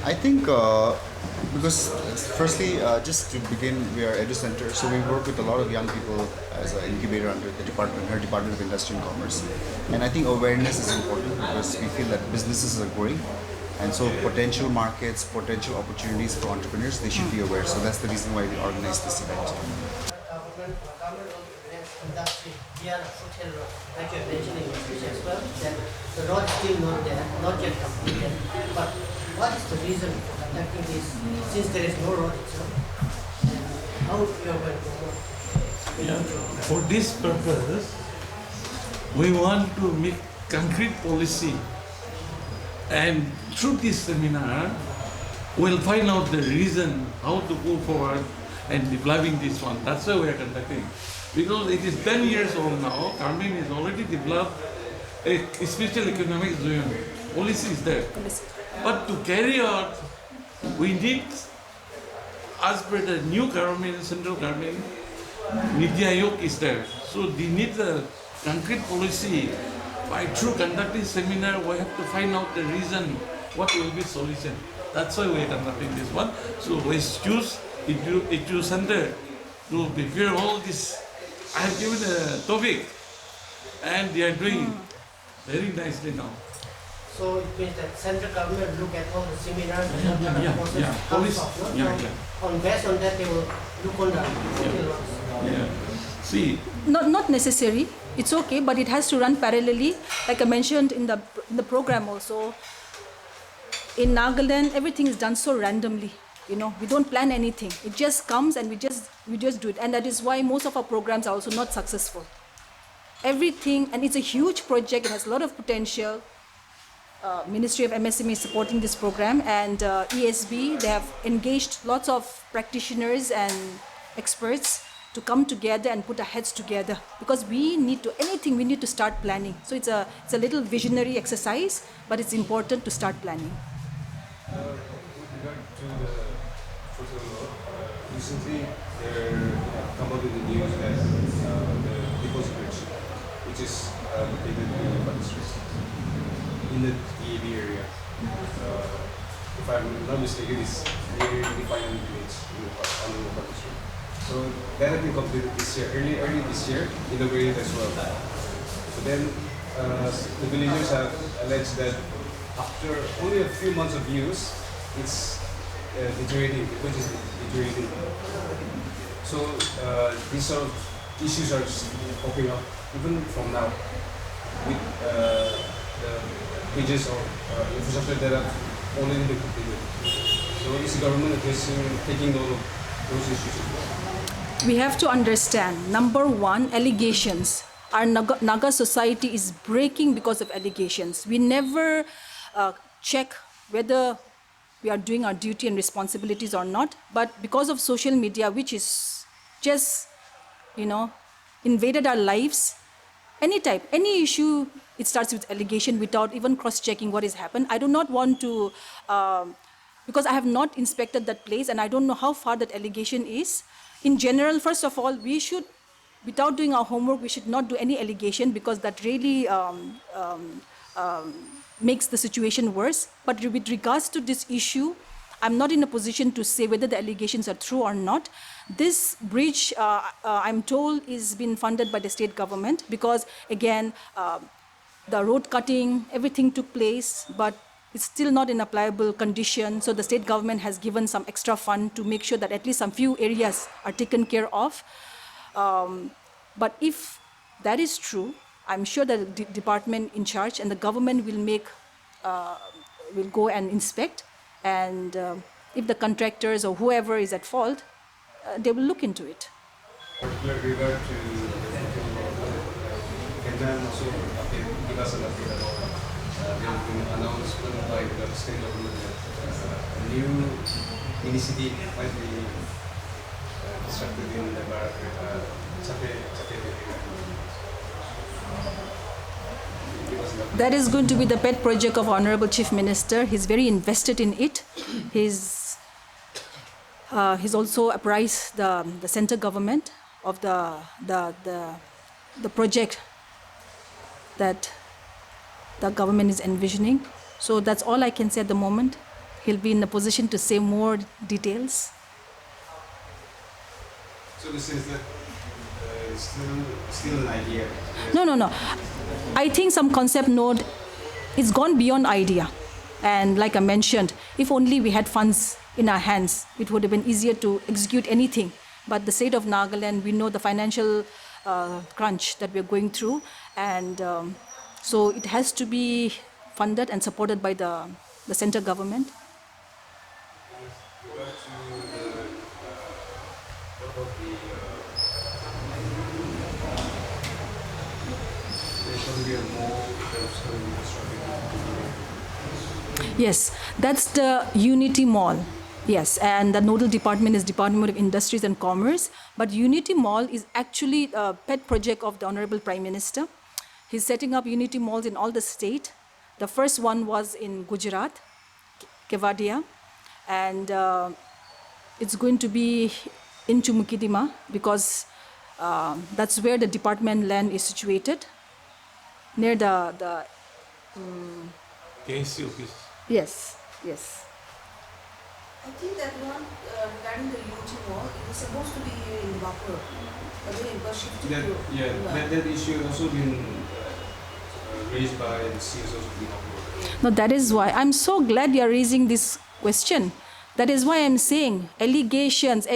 I think because firstly, just to begin, we are Edu Center, so we work with a lot of young people as an incubator under the department, her Department of Industry and Commerce. And I think awareness is important because we feel that businesses are growing, and so potential markets, potential opportunities for entrepreneurs, they should be aware. So that's the reason why we organize this event. Government industry, we are hotel road, like you're mentioning in speech as well, that the road is still not there, not yet completed. But what is the reason for conducting this, since there is no road itself? And how you are going to work? For this purpose, we want to make concrete policy, and through this seminar, we'll find out the reason how to go forward and developing this one. That's why we are conducting. Because it is 10 years old now, Carmen has already developed a special economic zone. Policy is there. But to carry out, we need, as per the new government, central government, Niti Aayog is there. So they need the concrete policy. By through conducting seminar, we have to find out the reason, what will be solution. That's why we are conducting this one. So we choose Edu Center to prepare all this. I have given a topic, and they are doing very nicely now. So it means that central government look at all the seminars and Yeah, process yeah. comes Policy. up, no? Yeah, So yeah. on based on that, they will look on the hotel roads. Yeah. See, Not necessary. It's okay, but it has to run parallelly. Like I mentioned in the program also, in Nagaland, everything is done so randomly. You know, we don't plan anything. It just comes and we just do it. And that is why most of our programs are also not successful. Everything, and it's a huge project. It has a lot of potential. Ministry of MSME is supporting this program, and ESB, they have engaged lots of practitioners and experts to come together and put our heads together, because we need to start planning. So it's a little visionary exercise, but it's important to start planning. With regard to the social law, recently there come out in the news that the deposit bridge, which is located in the district, in the TAB area, if I'm not mistaken, is near the final village in the district. So that has been completed this year, early this year, inaugurated as well. So then the villagers have alleged that after only a few months of use, it's deteriorating, which is deteriorating. So these sort of issues are just popping up even from now with the bridges or infrastructure that have already been completed. So is the government addressing, taking note of those issues as well? We have to understand, number one, allegations. Our Naga society is breaking because of allegations. We never check whether we are doing our duty and responsibilities or not, but because of social media, which is just, invaded our lives, any type, any issue, it starts with allegation without even cross-checking what has happened. I do not want to, because I have not inspected that place and I don't know how far that allegation is. In general, first of all, we should, without doing our homework, we should not do any allegation, because that really makes the situation worse. But with regards to this issue, I'm not in a position to say whether the allegations are true or not. This bridge, I'm told, is being funded by the state government, because again, the road cutting, everything took place, but it's still not in a pliable condition. So the state government has given some extra fund to make sure that at least some few areas are taken care of. But if that is true, I'm sure that the department in charge and the government will go and inspect. And if the contractors or whoever is at fault, they will look into it. With regard to can then also give us an update about there has been an announcement by the state government that a new initiative might be constructed in the Chape area. That is going to be the pet project of Honorable Chief Minister. He's very invested in it. He's also apprised the center government of the project that the government is envisioning. So that's all I can say at the moment. he'll be in a position to say more details. So this is the still an idea. No. I think some concept note, it's gone beyond idea. And like I mentioned, if only we had funds in our hands, it would have been easier to execute anything. But the state of Nagaland, we know the financial crunch that we're going through. And so it has to be funded and supported by the central government. Go back to the what about the there's going to be a mall that's going to be constructed. Yes, that's the Unity Mall. Yes, and the nodal department is Department of Industries and Commerce. But Unity Mall is actually a pet project of the Honorable Prime Minister. He's setting up Unity Malls in all the state. The first one was in Gujarat, Kevadia, and it's going to be in Chumukidima because that's where the department land is situated, near the KSC office. yes. I think that one regarding the Unity Mall, it is supposed to be here in Bapur. Again, it was shifted That, to yeah, that issue also been raised by the CSOs of Singapore. No, that is why I'm so glad you are raising this question. That is why I'm saying allegations.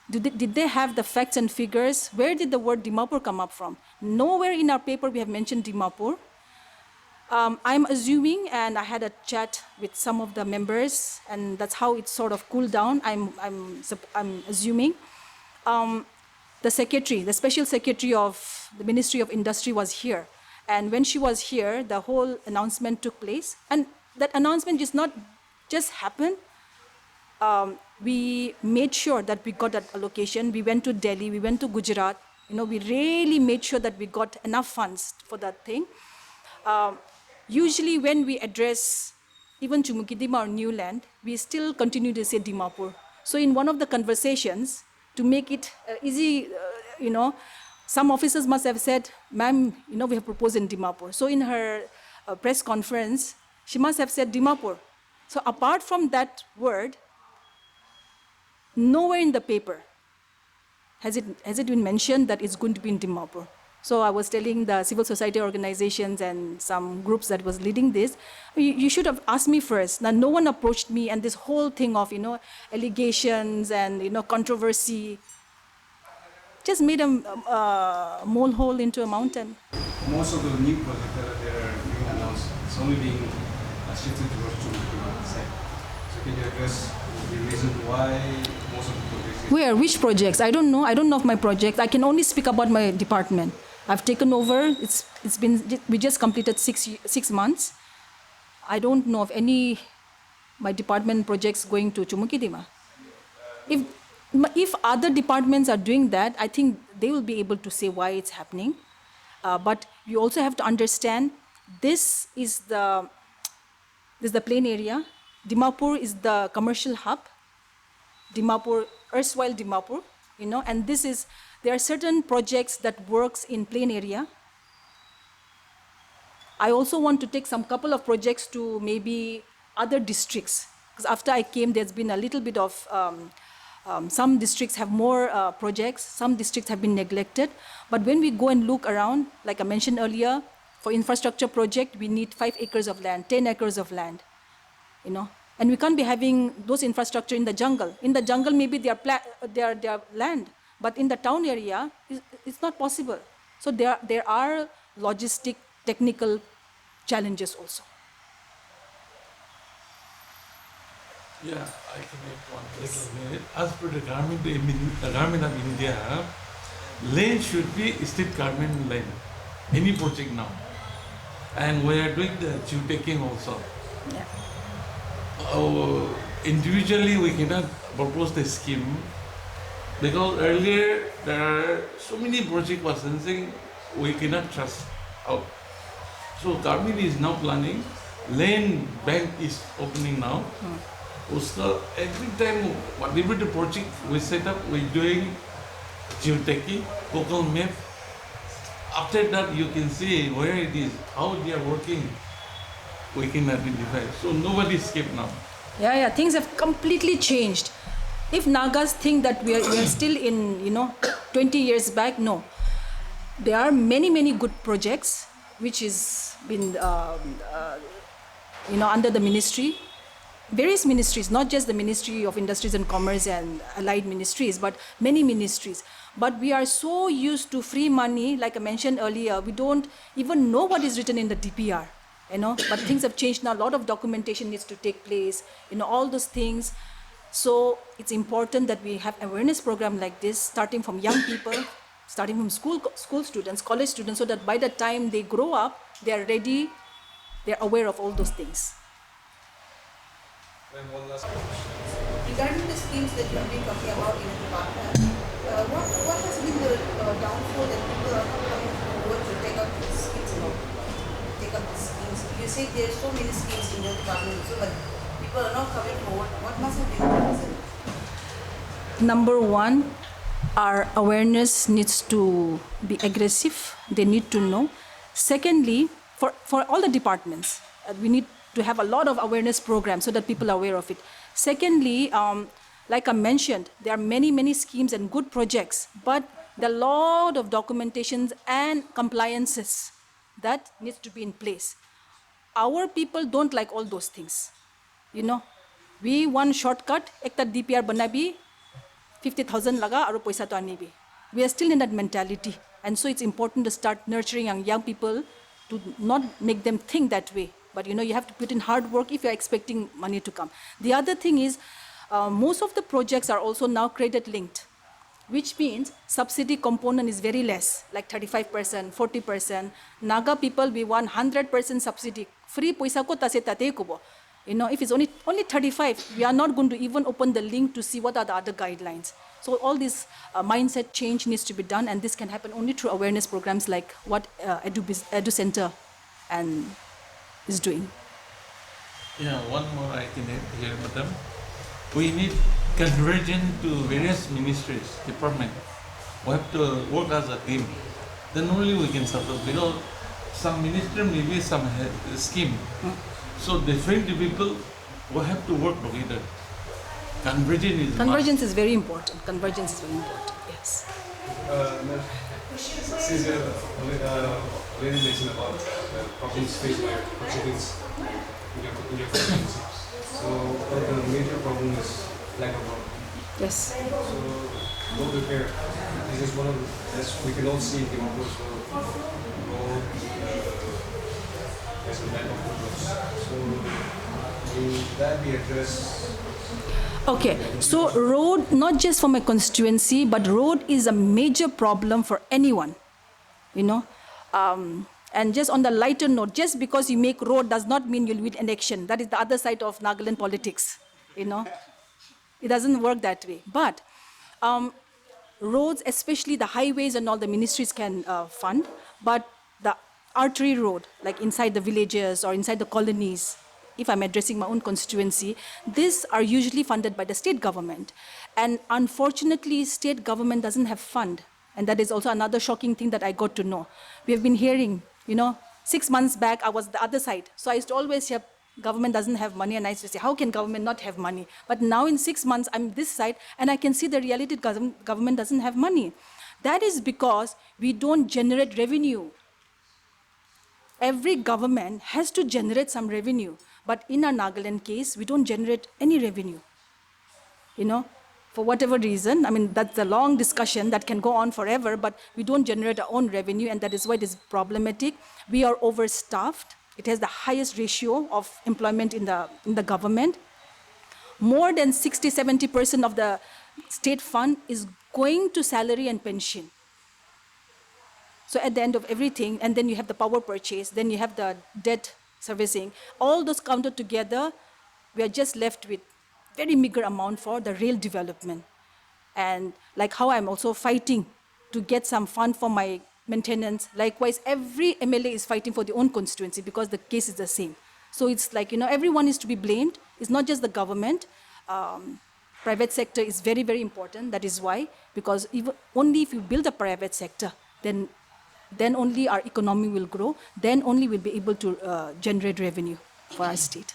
Did they have the facts and figures? Where did the word Dimapur come up from? Nowhere in our paper we have mentioned Dimapur. I'm assuming, and I had a chat with some of the members, and that's how it sort of cooled down. I'm assuming the secretary, the special secretary of the Ministry of Industry was here. And when she was here, the whole announcement took place. And that announcement just not just happened. We made sure that we got that allocation. We went to Delhi, we went to Gujarat. We really made sure that we got enough funds for that thing. Usually when we address even Chumukidima or New Land, we still continue to say Dimapur. So in one of the conversations, to make it easy, some officers must have said, ma'am, we have proposed in Dimapur. So in her press conference, she must have said Dimapur. So apart from that word, nowhere in the paper has it been mentioned that it's going to be in Dimapur. So I was telling the civil society organizations and some groups that was leading this, you should have asked me first. Now, no one approached me, and this whole thing of, allegations and, controversy just made a molehill into a mountain. Most of the new projects that are being announced, it's only being shifted towards Chumukidima side. So can you address the reason why most of the projects? Where? Which projects? I don't know. I don't know of my projects. I can only speak about my department. I've taken over. We just completed 6 months. I don't know of any my department projects going to Chumukidima. If other departments are doing that, I think they will be able to say why it's happening. But you also have to understand this is the plain area. Dimapur is the commercial hub. Dimapur, erstwhile Dimapur, and there are certain projects that works in plain area. I also want to take some couple of projects to maybe other districts, because after I came, there's been a little bit of, some districts have more projects, some districts have been neglected. But when we go and look around, like I mentioned earlier, for infrastructure project, we need 5 acres of land, 10 acres of land, And we can't be having those infrastructure in the jungle. In the jungle, maybe they are land, but in the town area, it's not possible. So there are logistic, technical challenges also. Yeah, I can make one little minute. As per the government of India, land should be state government land. Any project now. And we are doing the geoteching also. Yeah. Individually we cannot propose the scheme because earlier there are so many projects was saying we cannot trust out. So government is now planning, land bank is opening now. Also, every time whatever the project we set up, we're doing geoteching, Google map. After that you can see where it is, how they are working. we can identify. So nobody escaped now. Yeah, things have completely changed. If Nagas think that we are still in, 20 years back, no. There are many good projects which is been, under the ministry. Various ministries, not just the Ministry of Industries and Commerce and allied ministries, but many ministries. But we are so used to free money, like I mentioned earlier, we don't even know what is written in the DPR, But things have changed now. A lot of documentation needs to take place, all those things. So it's important that we have awareness program like this, starting from young people, starting from school students, college students, so that by the time they grow up, they are ready, they're aware of all those things. And one last Regarding the schemes that you have been talking about in the department, what has been the downfall that people are not coming forward to take up these schemes now? Take up these schemes. You say there are so many schemes in your department also, but people are not coming forward. What must have been the reason? Number one, our awareness needs to be aggressive. They need to know. Secondly, for all the departments, we need to have a lot of awareness programs so that people are aware of it. Secondly, like I mentioned, there are many schemes and good projects, but there are a lot of documentations and compliances that needs to be in place. Our people don't like all those things. We want shortcut, ekta DPR banabi, 50,000 laga aru paisa to anibi. We are still in that mentality, and so it's important to start nurturing young people to not make them think that way. But you have to put in hard work if you're expecting money to come. The other thing is, most of the projects are also now credit linked, which means subsidy component is very less, like 35%, 40%. Naga people, we want 100% subsidy. Free paisa ko tase tate kubo. If it's only 35, we are not going to even open the link to see what are the other guidelines. So all this mindset change needs to be done, and this can happen only through awareness programs like what Edu Center and is doing. Yeah, one more I can add here, madam. We need convergence to various ministries, department. We have to work as a team. Then only we can support, because some ministry maybe some scheme. So different people will have to work together. Convergence is very important. Convergence is very important. Yes. since you already mentioned about problems faced by participants in your constituency, so the major problem is lack of road. Yes. So road repair, this is one of the, as we can all see in the road, there's a lack of good roads. So will that be addressed? Okay, so road, not just for my constituency, but road is a major problem for anyone, And just on the lighter note, just because you make road does not mean you'll win election. That is the other side of Nagaland politics, It doesn't work that way. But roads, especially the highways and all the ministries can fund, but the artery road, like inside the villages or inside the colonies, if I'm addressing my own constituency, these are usually funded by the state government. And unfortunately, state government doesn't have fund. And that is also another shocking thing that I got to know. We have been hearing, 6 months back, I was the other side. So I used to always hear, government doesn't have money, and I used to say, how can government not have money? But now in 6 months, I'm this side, and I can see the reality, government doesn't have money. That is because we don't generate revenue. Every government has to generate some revenue. But in our Nagaland case, we don't generate any revenue. For whatever reason, that's a long discussion that can go on forever, but we don't generate our own revenue, and that is why it is problematic. We are overstaffed. It has the highest ratio of employment in the government. More than 60-70% of the state fund is going to salary and pension. So at the end of everything, and then you have the power purchase, then you have the debt servicing, all those counted together, we are just left with very meager amount for the rail development. And like how I'm also fighting to get some fund for my maintenance, likewise, every MLA is fighting for their own constituency because the case is the same. So it's like, everyone is to be blamed. It's not just the government. Private sector is very, very important. That is why, because only if you build a private sector, then only our economy will grow, then only we'll be able to generate revenue. for our state.